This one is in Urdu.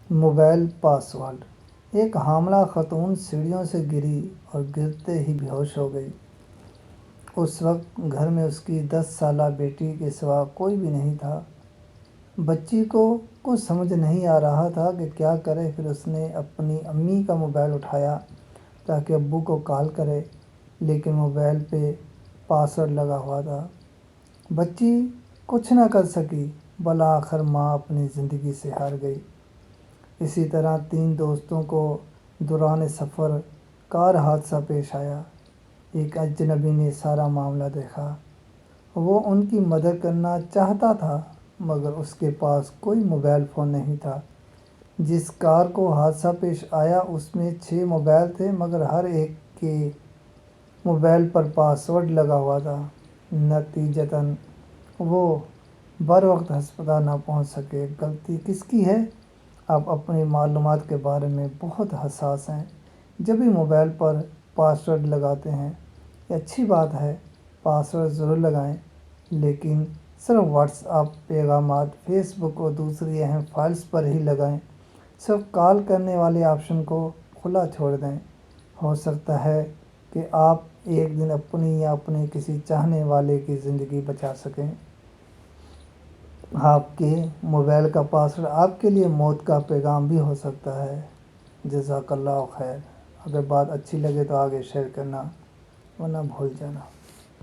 Mobile password. ایک حاملہ خاتون سیڑھیوں سے گری اور گرتے ہی بے ہوش ہو گئی۔ اس وقت گھر میں اس کی 10 سالہ بیٹی کے سوا کوئی بھی نہیں تھا۔ بچی کو کچھ سمجھ نہیں آ رہا تھا کہ کیا کرے۔ پھر اس نے اپنی امی کا موبائل اٹھایا تاکہ ابو کو کال کرے، لیکن موبائل پہ پاسورڈ لگا ہوا تھا۔ بچی کچھ نہ کر سکی۔ بالآخر ماں اپنی زندگی سے ہار گئی۔ اسی طرح 3 دوستوں کو دوران سفر کار حادثہ پیش آیا۔ ایک اجنبی نے سارا معاملہ دیکھا۔ وہ ان کی مدد کرنا چاہتا تھا مگر اس کے پاس کوئی موبائل فون نہیں تھا۔ جس کار کو حادثہ پیش آیا اس میں 6 موبائل تھے مگر ہر ایک کے موبائل پر پاسورڈ لگا ہوا تھا۔ نتیجتاً وہ بروقت ہسپتال نہ پہنچ سکے۔ غلطی کس کی ہے؟ آپ اپنی معلومات کے بارے میں بہت حساس ہیں۔ جب بھی موبائل پر پاسورڈ لگاتے ہیں، یہ اچھی بات ہے، پاسورڈ ضرور لگائیں، لیکن صرف واٹس ایپ پیغامات، فیس بک اور دوسری اہم فائلز پر ہی لگائیں۔ صرف کال کرنے والے آپشن کو کھلا چھوڑ دیں۔ ہو سکتا ہے کہ آپ ایک دن اپنی یا اپنے کسی چاہنے والے کی زندگی بچا سکیں۔ آپ کے موبائل کا پاسورڈ آپ کے لیے موت کا پیغام بھی ہو سکتا ہے۔ جزاک اللہ خیر۔ اگر بات اچھی لگے تو آگے شیئر کرنا ورنہ بھول جانا۔